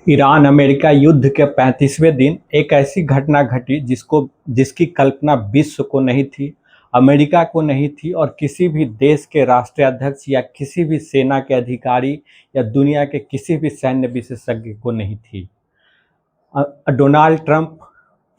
Iran America युद्ध के 35वें दिन एक ऐसी घटना घटी जिसकी कल्पना विश्व को नहीं थी, अमेरिका को नहीं थी और किसी भी देश के राष्ट्राध्यक्ष या किसी भी सेना के अधिकारी या दुनिया के किसी भी सैन्य विशेषज्ञ को नहीं थी। डोनाल्ड ट्रंप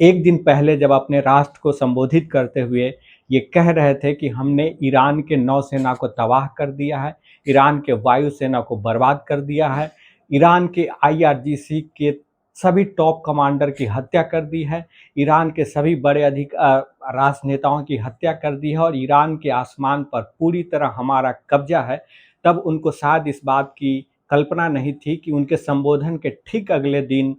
एक दिन पहले जब अपने राष्ट्र को संबोधित करते हुए ये कह रहे थे कि हमने ईरान के नौसेना को तबाह कर दिया है, ईरान के वायुसेना को बर्बाद कर दिया है, ईरान के आईआरजीसी के सभी टॉप कमांडर की हत्या कर दी है, ईरान के सभी बड़े राजनेताओं की हत्या कर दी है और ईरान के आसमान पर पूरी तरह हमारा कब्जा है, तब उनको शायद इस बात की कल्पना नहीं थी कि उनके संबोधन के ठीक अगले दिन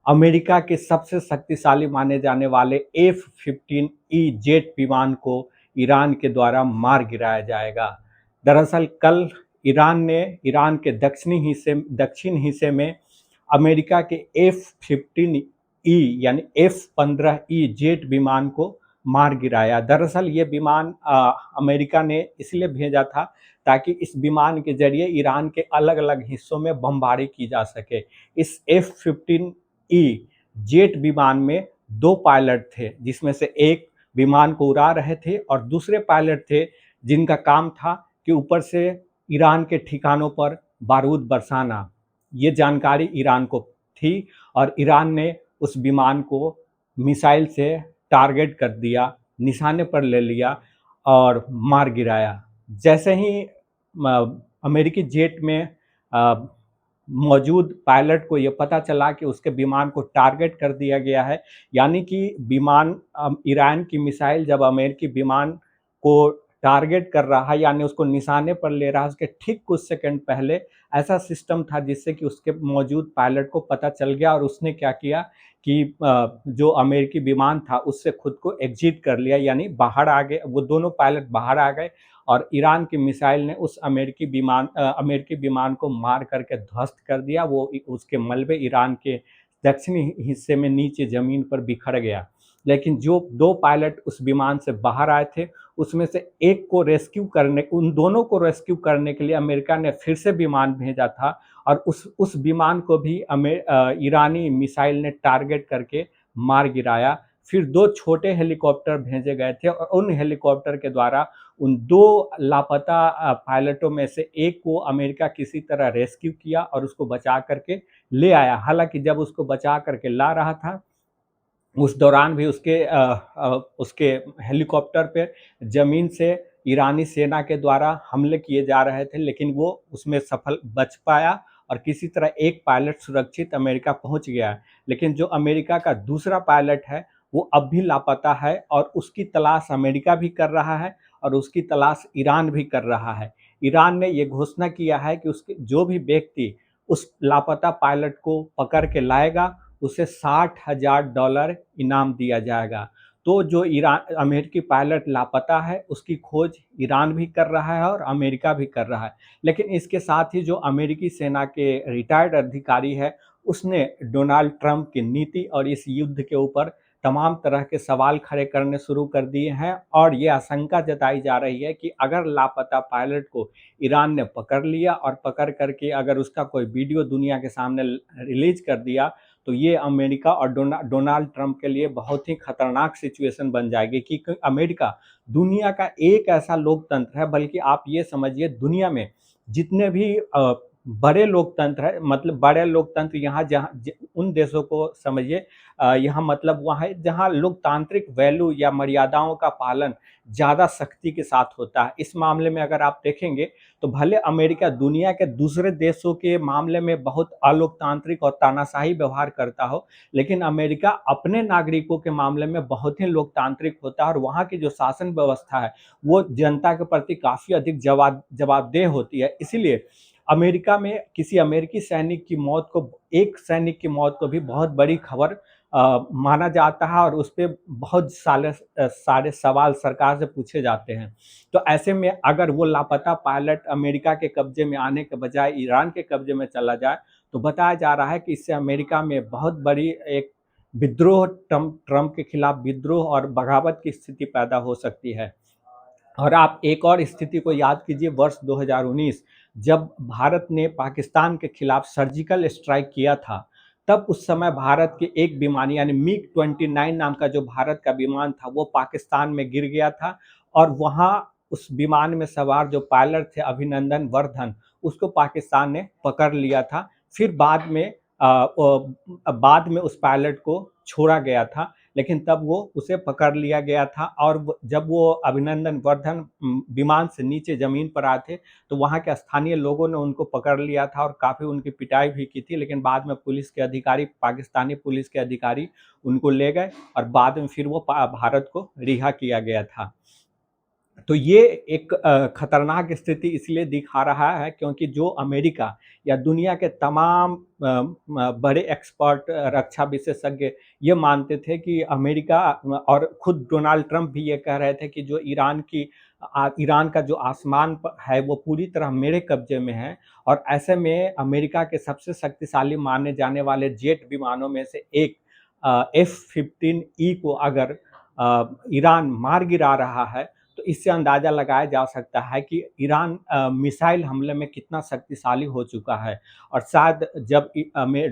अमेरिका के सबसे शक्तिशाली माने जाने वाले F-15E जेट विमान को ईरान के द्वारा मार गिराया जाएगा। दरअसल कल ईरान ने ईरान के दक्षिण हिस्से में अमेरिका के F-15E यानी F-15E जेट विमान को मार गिराया। दरअसल ये विमान अमेरिका ने इसलिए भेजा था ताकि इस विमान के जरिए ईरान के अलग-अलग हिस्सों में बमबारी की जा सके। इस F-15E जेट विमान में 2 पायलट थे, जिसमें से एक विमान को उड़ा रहे थे और दूसरे पायलट थे जिनका काम था कि ऊपर से ईरान के ठिकानों पर बारूद बरसाना। ये जानकारी ईरान को थी और ईरान ने उस विमान को मिसाइल से टारगेट कर दिया, निशाने पर ले लिया और मार गिराया। जैसे ही अमेरिकी जेट में मौजूद पायलट को ये पता चला कि उसके विमान को टारगेट कर दिया गया है, यानी कि विमान ईरान की मिसाइल जब अमेरिकी विमान को टारगेट कर रहा है यानी उसको निशाने पर ले रहा है, उसके ठीक कुछ सेकंड पहले ऐसा सिस्टम था जिससे कि उसके मौजूद पायलट को पता चल गया और उसने क्या किया कि जो अमेरिकी विमान था उससे खुद को एग्जिट कर लिया, यानी बाहर आ गए। वो दोनों पायलट बाहर आ गए और ईरान की मिसाइल ने उस अमेरिकी विमान को मार करके ध्वस्त कर दिया। वो उसके मलबे ईरान के दक्षिणी हिस्से में नीचे ज़मीन पर बिखर गया। लेकिन जो 2 पायलट उस विमान से बाहर आए थे, उसमें से एक को उन दोनों को रेस्क्यू करने के लिए अमेरिका ने फिर से विमान भेजा था और उस विमान को भी ईरानी मिसाइल ने टारगेट करके मार गिराया। फिर 2 छोटे हेलीकॉप्टर भेजे गए थे और उन हेलीकॉप्टर के द्वारा उन 2 लापता पायलटों में से एक को अमेरिका किसी तरह रेस्क्यू किया और उसको बचा करके ले आया। हालाँकि जब उसको बचा करके ला रहा था, उस दौरान भी उसके हेलीकॉप्टर पे ज़मीन से ईरानी सेना के द्वारा हमले किए जा रहे थे, लेकिन वो उसमें सफल बच पाया और किसी तरह एक पायलट सुरक्षित अमेरिका पहुंच गया है। लेकिन जो अमेरिका का दूसरा पायलट है, वो अब भी लापता है और उसकी तलाश अमेरिका भी कर रहा है और उसकी तलाश ईरान भी कर रहा है। ईरान ने ये घोषणा किया है कि उसके जो भी व्यक्ति उस लापता पायलट को पकड़ के लाएगा, उसे $60,000 इनाम दिया जाएगा। तो जो अमेरिकी पायलट लापता है, उसकी खोज ईरान भी कर रहा है और अमेरिका भी कर रहा है। लेकिन इसके साथ ही जो अमेरिकी सेना के रिटायर्ड अधिकारी है, उसने डोनाल्ड ट्रंप की नीति और इस युद्ध के ऊपर तमाम तरह के सवाल खड़े करने शुरू कर दिए हैं और ये आशंका जताई जा रही है कि अगर लापता पायलट को ईरान ने पकड़ लिया और पकड़ करके अगर उसका कोई वीडियो दुनिया के सामने रिलीज कर दिया, तो ये अमेरिका और डोनाल्ड ट्रंप के लिए बहुत ही खतरनाक सिचुएशन बन जाएगी कि अमेरिका दुनिया का एक ऐसा लोकतंत्र है, बल्कि आप ये समझिए दुनिया में जितने भी बड़े लोकतंत्र है, मतलब बड़े लोकतंत्र यहाँ उन देशों को समझिए, यहाँ मतलब वहाँ है जहाँ लोकतांत्रिक वैल्यू या मर्यादाओं का पालन ज़्यादा सख्ती के साथ होता है। इस मामले में अगर आप देखेंगे तो भले अमेरिका दुनिया के दूसरे देशों के मामले में बहुत अलोकतांत्रिक और तानाशाही व्यवहार करता हो, लेकिन अमेरिका अपने नागरिकों के मामले में बहुत ही लोकतांत्रिक होता है और वहाँ की जो शासन व्यवस्था है, वो जनता के प्रति काफ़ी अधिक जवाबदेह होती है। इसीलिए अमेरिका में किसी अमेरिकी सैनिक की मौत को एक सैनिक की मौत को भी बहुत बड़ी खबर माना जाता है और उस पे बहुत सारे सवाल सरकार से पूछे जाते हैं। तो ऐसे में अगर वो लापता पायलट अमेरिका के कब्जे में आने के बजाय ईरान के कब्जे में चला जाए, तो बताया जा रहा है कि इससे अमेरिका में बहुत बड़ी एक विद्रोह, ट्रंप के खिलाफ विद्रोह और बगावत की स्थिति पैदा हो सकती है। और आप एक और स्थिति को याद कीजिए, वर्ष 2019 जब भारत ने पाकिस्तान के खिलाफ सर्जिकल स्ट्राइक किया था, तब उस समय भारत के एक विमान यानी मिग-29 नाम का जो भारत का विमान था, वो पाकिस्तान में गिर गया था और वहाँ उस विमान में सवार जो पायलट थे अभिनंदन वर्धन, उसको पाकिस्तान ने पकड़ लिया था। फिर बाद में उस पायलट को छोड़ा गया था, लेकिन तब वो उसे पकड़ लिया गया था और जब वो अभिनंदन वर्धन विमान से नीचे ज़मीन पर आए थे, तो वहाँ के स्थानीय लोगों ने उनको पकड़ लिया था और काफ़ी उनकी पिटाई भी की थी, लेकिन बाद में पुलिस के अधिकारी, पाकिस्तानी पुलिस के अधिकारी उनको ले गए और बाद में फिर वो भारत को रिहा किया गया था। तो ये एक खतरनाक स्थिति इसलिए दिखा रहा है क्योंकि जो अमेरिका या दुनिया के तमाम बड़े एक्सपर्ट, रक्षा विशेषज्ञ ये मानते थे कि अमेरिका और खुद डोनाल्ड ट्रंप भी ये कह रहे थे कि जो ईरान का जो आसमान है वो पूरी तरह मेरे कब्जे में है और ऐसे में अमेरिका के सबसे शक्तिशाली माने जाने वाले जेट विमानों में से एक F-15E को अगर ईरान मार गिरा रहा है, तो इससे अंदाज़ा लगाया जा सकता है कि ईरान मिसाइल हमले में कितना शक्तिशाली हो चुका है और शायद जब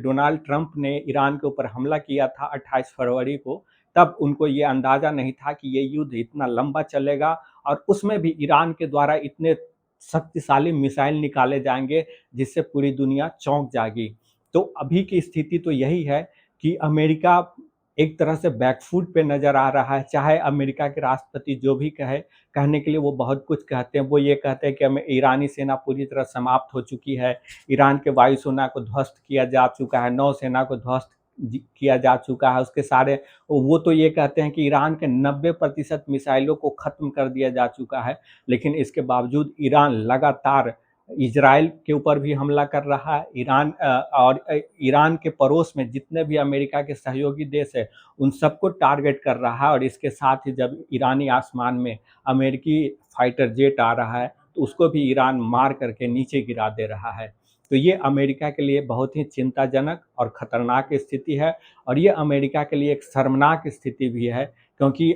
डोनाल्ड ट्रंप ने ईरान के ऊपर हमला किया था 28 फरवरी को, तब उनको ये अंदाज़ा नहीं था कि ये युद्ध इतना लंबा चलेगा और उसमें भी ईरान के द्वारा इतने शक्तिशाली मिसाइल निकाले जाएँगे, जिससे पूरी दुनिया चौंक जाएगी। तो अभी की स्थिति तो यही है कि अमेरिका एक तरह से बैकफुट पे नज़र आ रहा है, चाहे अमेरिका के राष्ट्रपति जो भी कहने के लिए वो बहुत कुछ कहते हैं। वो ये कहते हैं कि हमें ईरानी सेना पूरी तरह समाप्त हो चुकी है, ईरान के वायुसेना को ध्वस्त किया जा चुका है, नौसेना को ध्वस्त किया जा चुका है, उसके सारे वो तो ये कहते हैं कि ईरान के 90% मिसाइलों को ख़त्म कर दिया जा चुका है, लेकिन इसके बावजूद ईरान लगातार इज़राइल के ऊपर भी हमला कर रहा है। ईरान के पड़ोस में जितने भी अमेरिका के सहयोगी देश हैं, उन सबको टारगेट कर रहा है और इसके साथ ही जब ईरानी आसमान में अमेरिकी फाइटर जेट आ रहा है, तो उसको भी ईरान मार करके नीचे गिरा दे रहा है। तो ये अमेरिका के लिए बहुत ही चिंताजनक और खतरनाक स्थिति है और ये अमेरिका के लिए एक शर्मनाक स्थिति भी है, क्योंकि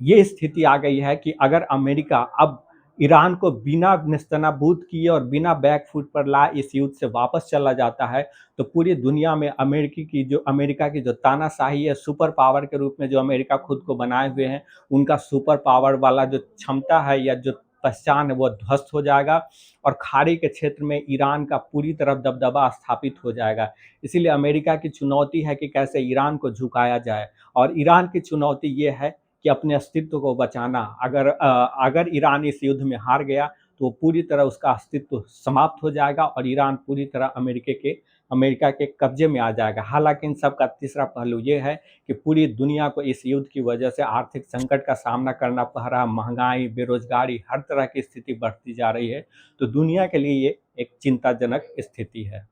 ये स्थिति आ गई है कि अगर अमेरिका अब ईरान को बिना नेस्तनाबूद किए और बिना बैकफुट पर लाए इस युद्ध से वापस चला जाता है, तो पूरी दुनिया में अमेरिका की जो तानाशाही है, सुपर पावर के रूप में जो अमेरिका खुद को बनाए हुए हैं, उनका सुपर पावर वाला जो क्षमता है या जो पहचान है, वो ध्वस्त हो जाएगा और खाड़ी के क्षेत्र में ईरान का पूरी तरह दबदबा स्थापित हो जाएगा। इसीलिए अमेरिका की चुनौती है कि कैसे ईरान को झुकाया जाए और ईरान की चुनौती ये है कि अपने अस्तित्व को बचाना। अगर ईरान इस युद्ध में हार गया, तो पूरी तरह उसका अस्तित्व समाप्त हो जाएगा और ईरान पूरी तरह अमेरिका के कब्जे में आ जाएगा। हालाँकि इन सब का तीसरा पहलू ये है कि पूरी दुनिया को इस युद्ध की वजह से आर्थिक संकट का सामना करना पड़ रहा है, महँगाई, बेरोज़गारी, हर तरह की स्थिति बढ़ती जा रही है। तो दुनिया के लिए ये एक चिंताजनक स्थिति है।